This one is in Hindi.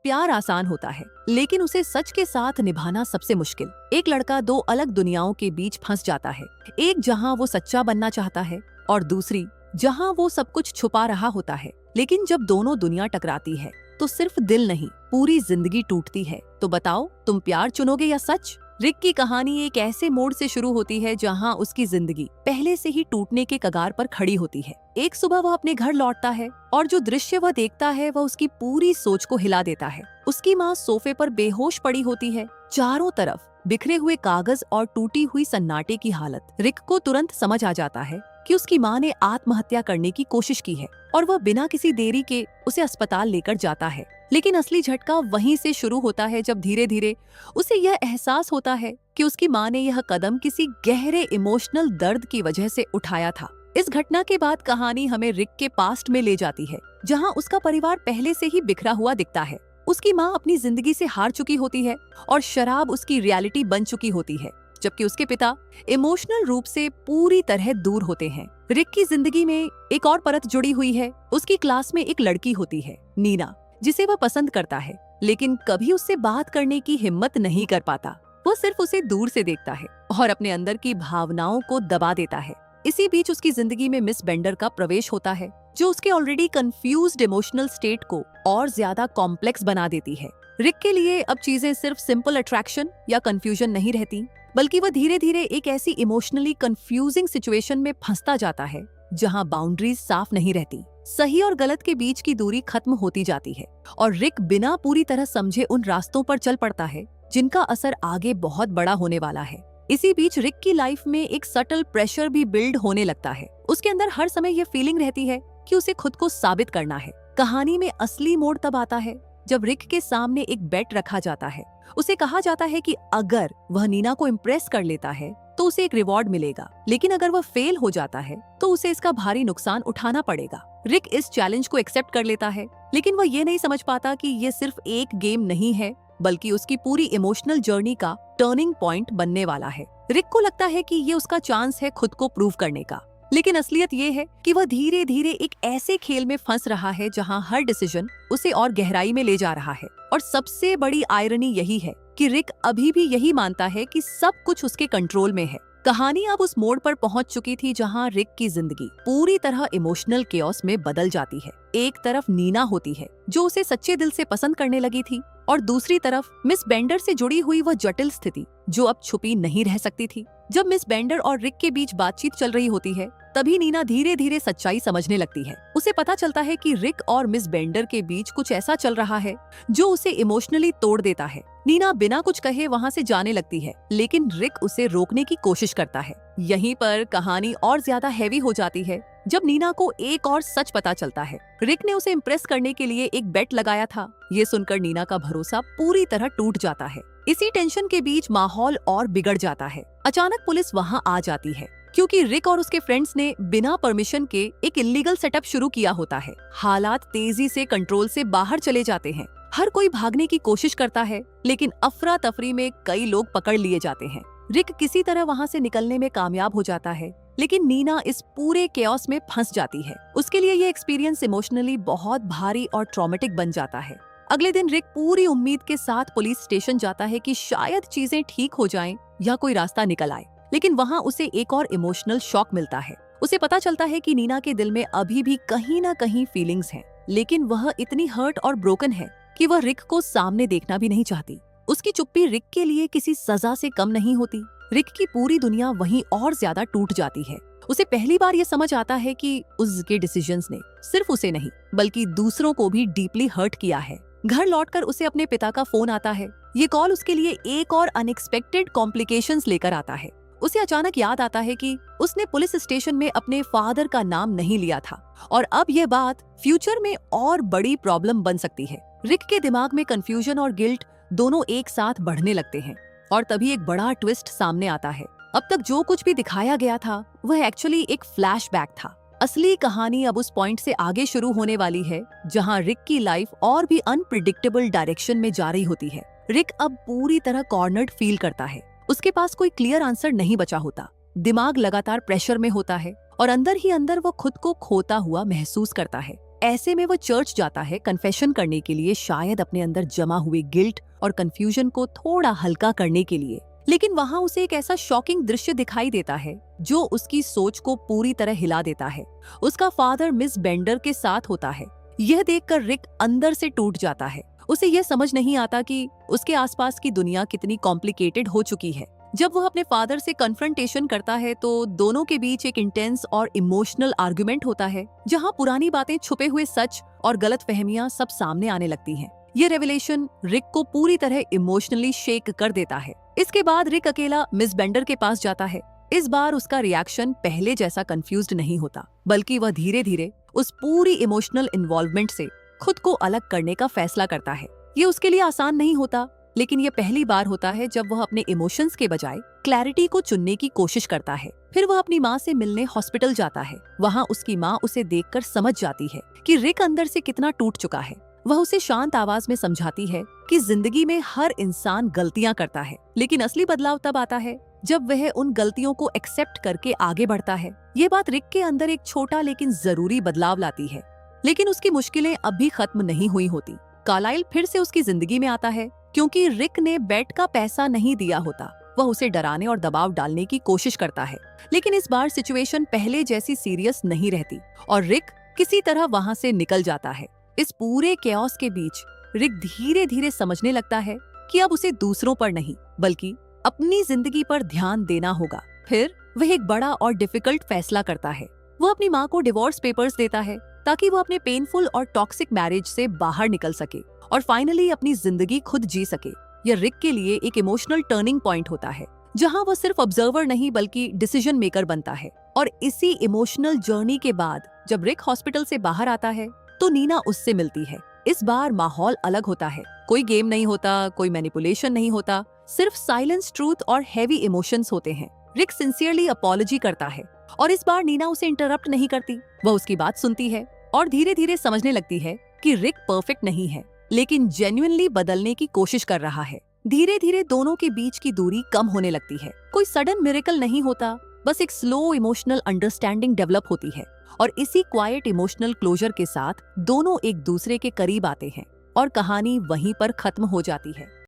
प्यार आसान होता है, लेकिन उसे सच के साथ निभाना सबसे मुश्किल। एक लड़का दो अलग दुनियाओं के बीच फंस जाता है, एक जहां वो सच्चा बनना चाहता है और दूसरी जहां वो सब कुछ छुपा रहा होता है। लेकिन जब दोनों दुनिया टकराती है तो सिर्फ दिल नहीं, पूरी जिंदगी टूटती है। तो बताओ, तुम प्यार चुनोगे या सच? रिक की कहानी एक ऐसे मोड़ से शुरू होती है जहां उसकी जिंदगी पहले से ही टूटने के कगार पर खड़ी होती है। एक सुबह वह अपने घर लौटता है और जो दृश्य वह देखता है वह उसकी पूरी सोच को हिला देता है। उसकी माँ सोफे पर बेहोश पड़ी होती है, चारों तरफ बिखरे हुए कागज और टूटी हुई सन्नाटे की हालत। रिक को तुरंत समझ आ जाता है कि उसकी माँ ने आत्महत्या करने की कोशिश की है और वह बिना किसी देरी के उसे अस्पताल लेकर जाता है। लेकिन असली झटका वहीं से शुरू होता है जब धीरे धीरे उसे यह एहसास होता है कि उसकी माँ ने यह कदम किसी गहरे इमोशनल दर्द की वजह से उठाया था। इस घटना के बाद कहानी हमें रिक के पास्ट में ले जाती है, जहाँ उसका परिवार पहले से ही बिखरा हुआ दिखता है। उसकी माँ अपनी जिंदगी से हार चुकी होती है और शराब उसकी रियलिटी बन चुकी होती है, जबकि उसके पिता इमोशनल रूप से पूरी तरह दूर होते हैं। रिक की जिंदगी में एक और परत जुड़ी हुई है। उसकी क्लास में एक लड़की होती है, नीना, जिसे वह पसंद करता है, लेकिन कभी उससे बात करने की हिम्मत नहीं कर पाता। वो सिर्फ उसे दूर से देखता है और अपने अंदर की भावनाओं को दबा देता है। इसी बीच उसकी जिंदगी में मिस बेंडर का प्रवेश होता है, जो उसके ऑलरेडी कंफ्यूज्ड इमोशनल स्टेट को और ज्यादा कॉम्प्लेक्स बना देती है। रिक के लिए अब चीजें सिर्फ सिंपल अट्रैक्शन या कंफ्यूजन नहीं रहती, बल्कि वह धीरे धीरे एक ऐसी इमोशनली कंफ्यूजिंग सिचुएशन में फंसता जाता है जहां बाउंड्रीज साफ नहीं रहती, सही और गलत के बीच की दूरी खत्म होती जाती है और रिक बिना पूरी तरह समझे उन रास्तों पर चल पड़ता है जिनका असर आगे बहुत बड़ा होने वाला है। इसी बीच रिक की लाइफ में एक सटल प्रेशर भी बिल्ड होने लगता है। उसके अंदर हर समय ये फीलिंग रहती है कि उसे खुद को साबित करना है। कहानी में असली मोड़ तब आता है जब रिक के सामने एक बेट रखा जाता है। उसे कहा जाता है कि अगर वह नीना को इम्प्रेस कर लेता है तो उसे एक रिवॉर्ड मिलेगा, लेकिन अगर वह फेल हो जाता है तो उसे इसका भारी नुकसान उठाना पड़ेगा। रिक इस चैलेंज को एक्सेप्ट कर लेता है, लेकिन वह ये नहीं समझ पाता कि ये सिर्फ एक गेम नहीं है, बल्कि उसकी पूरी इमोशनल जर्नी का टर्निंग पॉइंट बनने वाला है। रिक को लगता है कि ये उसका चांस है खुद को प्रूव करने का, लेकिन असलियत ये है कि वह धीरे धीरे एक ऐसे खेल में फंस रहा है जहां हर डिसीजन उसे और गहराई में ले जा रहा है। और सबसे बड़ी आयरनी यही है कि रिक अभी भी यही मानता है कि सब कुछ उसके कंट्रोल में है। कहानी अब उस मोड़ पर पहुंच चुकी थी जहां रिक की जिंदगी पूरी तरह इमोशनल केओस में बदल जाती है। एक तरफ नीना होती है जो उसे सच्चे दिल से पसंद करने लगी थी, और दूसरी तरफ मिस बेंडर से जुड़ी हुई वह जटिल स्थिति जो अब छुपी नहीं रह सकती थी। जब मिस बेंडर और रिक के बीच बातचीत चल रही होती है, तभी नीना धीरे धीरे सच्चाई समझने लगती है। उसे पता चलता है कि रिक और मिस बेंडर के बीच कुछ ऐसा चल रहा है जो उसे इमोशनली तोड़ देता है। नीना बिना कुछ कहे वहाँ से जाने लगती है, लेकिन रिक उसे रोकने की कोशिश करता है। यहीं पर कहानी और ज्यादा हैवी हो जाती है जब नीना को एक और सच पता चलता है। रिक ने उसे इम्प्रेस करने के लिए एक बेट लगाया था। ये सुनकर नीना का भरोसा पूरी तरह टूट जाता है। इसी टेंशन के बीच माहौल और बिगड़ जाता है। अचानक पुलिस वहाँ आ जाती है क्योंकि रिक और उसके फ्रेंड्स ने बिना परमिशन के एक इलीगल सेटअप शुरू किया होता है। हालात तेजी से कंट्रोल से बाहर चले जाते हैं। हर कोई भागने की कोशिश करता है, लेकिन अफरा तफरी में कई लोग पकड़ लिए जाते हैं। रिक किसी तरह वहाँ से निकलने में कामयाब हो जाता है, लेकिन नीना इस पूरे केओस में फंस जाती है। उसके लिए ये एक्सपीरियंस इमोशनली बहुत भारी और ट्रॉमेटिक बन जाता है। अगले दिन रिक पूरी उम्मीद के साथ पुलिस स्टेशन जाता है कि शायद चीजें ठीक हो जाएं या कोई रास्ता निकल आए, लेकिन वहाँ उसे एक और इमोशनल शॉक मिलता है। उसे पता चलता है कि नीना के दिल में अभी भी कहीं ना कहीं फीलिंग्स हैं, लेकिन वह इतनी हर्ट और ब्रोकन है कि वह रिक को सामने देखना भी नहीं चाहती। उसकी चुप्पी रिक के लिए किसी सजा से कम नहीं होती। रिक की पूरी दुनिया वहीं और ज्यादा टूट जाती है। उसे पहली बार ये समझ आता है कि उसके डिसीजंस ने सिर्फ उसे नहीं बल्कि दूसरों को भी डीपली हर्ट किया है। घर लौटकर उसे अपने पिता का फोन आता है। ये कॉल उसके लिए एक और अनएक्सपेक्टेड कॉम्प्लिकेशंस लेकर आता है। उसे अचानक याद आता है कि उसने पुलिस स्टेशन में अपने फादर का नाम नहीं लिया था और अब ये बात फ्यूचर में और बड़ी प्रॉब्लम बन सकती है। रिक के दिमाग में कंफ्यूजन और गिल्ट दोनों एक साथ बढ़ने लगते हैं और तभी एक बड़ा ट्विस्ट सामने आता है। अब तक जो कुछ भी दिखाया गया था वह एक्चुअली एक फ्लैशबैक था। असली कहानी अब उस पॉइंट से आगे शुरू होने वाली है जहां रिक की लाइफ और भी अनप्रिडिक्टेबल डायरेक्शन में जा रही होती है। रिक अब पूरी तरह कॉर्नर्ड फील करता है। उसके पास कोई क्लियर आंसर नहीं बचा होता। दिमाग लगातार प्रेशर में होता है और अंदर ही अंदर वो खुद को खोता हुआ महसूस करता है। ऐसे में वो चर्च जाता है कन्फेशन करने के लिए, शायद अपने अंदर जमा हुए गिल्ट और कंफ्यूजन को थोड़ा हल्का करने के लिए। लेकिन वहां उसे एक ऐसा शॉकिंग दृश्य दिखाई देता है जो उसकी सोच को पूरी तरह हिला देता है। उसका फादर मिस बेंडर के साथ होता है। यह देखकर रिक अंदर से टूट जाता है। उसे यह समझ नहीं आता कि उसके आसपास की दुनिया कितनी कॉम्प्लिकेटेड हो चुकी है। जब वह अपने फादर से कन्फ्रंटेशन करता है तो दोनों के बीच एक इंटेंस और इमोशनल आर्गुमेंट होता है, जहां पुरानी बातें, छुपे हुए सच और गलतफहमियां सब सामने आने लगती हैं। ये रेवलेशन रिक को पूरी तरह इमोशनली शेक कर देता है। इसके बाद रिक अकेला मिस बेंडर के पास जाता है। इस बार उसका रिएक्शन पहले जैसा कंफ्यूज्ड नहीं होता, बल्कि वह धीरे धीरे उस पूरी इमोशनल इन्वॉल्वमेंट से खुद को अलग करने का फैसला करता है। ये उसके लिए आसान नहीं होता, लेकिन ये पहली बार होता है जब वह अपने इमोशंस के बजाय क्लैरिटी को चुनने की कोशिश करता है। फिर वह अपनी माँ से मिलने हॉस्पिटल जाता है। वहाँ उसकी माँ उसे देखकर समझ जाती है कि रिक अंदर से कितना टूट चुका है। वह उसे शांत आवाज में समझाती है कि जिंदगी में हर इंसान गलतियां करता है, लेकिन असली बदलाव तब आता है जब वह उन गलतियों को एक्सेप्ट करके आगे बढ़ता है। ये बात रिक के अंदर एक छोटा लेकिन जरूरी बदलाव लाती है। लेकिन उसकी मुश्किलें अब भी खत्म नहीं हुई होती। कार्लाइल फिर से उसकी जिंदगी में आता है क्योंकि रिक ने बेट का पैसा नहीं दिया होता। वह उसे डराने और दबाव डालने की कोशिश करता है, लेकिन इस बार सिचुएशन पहले जैसी सीरियस नहीं रहती और रिक किसी तरह वहां से निकल जाता है। इस पूरे केओस के बीच रिक धीरे धीरे समझने लगता है कि अब उसे दूसरों पर नहीं बल्कि अपनी जिंदगी पर ध्यान देना होगा। फिर वह एक बड़ा और डिफिकल्ट फैसला करता है। वह अपनी माँ को डिवोर्स पेपर्स देता है ताकि वो अपने पेनफुल और टॉक्सिक मैरिज से बाहर निकल सके और फाइनली अपनी जिंदगी खुद जी सके। यह रिक के लिए एक इमोशनल टर्निंग पॉइंट होता है, जहां वह सिर्फ ऑब्जर्वर नहीं बल्कि डिसीजन मेकर बनता है। और इसी इमोशनल जर्नी के बाद जब रिक हॉस्पिटल से बाहर आता है तो नीना उससे मिलती है। इस बार माहौल अलग होता है। कोई गेम नहीं होता, कोई मैनिपुलेशन नहीं होता, सिर्फ साइलेंस, ट्रूथ और हेवी इमोशंस होते हैं। रिक सिंसियरली अपॉलॉजी करता है और इस बार नीना उसे इंटरप्ट नहीं करती। वह उसकी बात सुनती है और धीरे धीरे समझने लगती है कि रिक परफेक्ट नहीं है, लेकिन जेन्युइनली बदलने की कोशिश कर रहा है। धीरे धीरे दोनों के बीच की दूरी कम होने लगती है। कोई सडन मिरेकल नहीं होता, बस एक स्लो इमोशनल अंडरस्टैंडिंग डेवलप होती है और इसी क्वाइट इमोशनल क्लोजर के साथ दोनों एक दूसरे के करीब आते हैं और कहानी वहीं पर खत्म हो जाती है।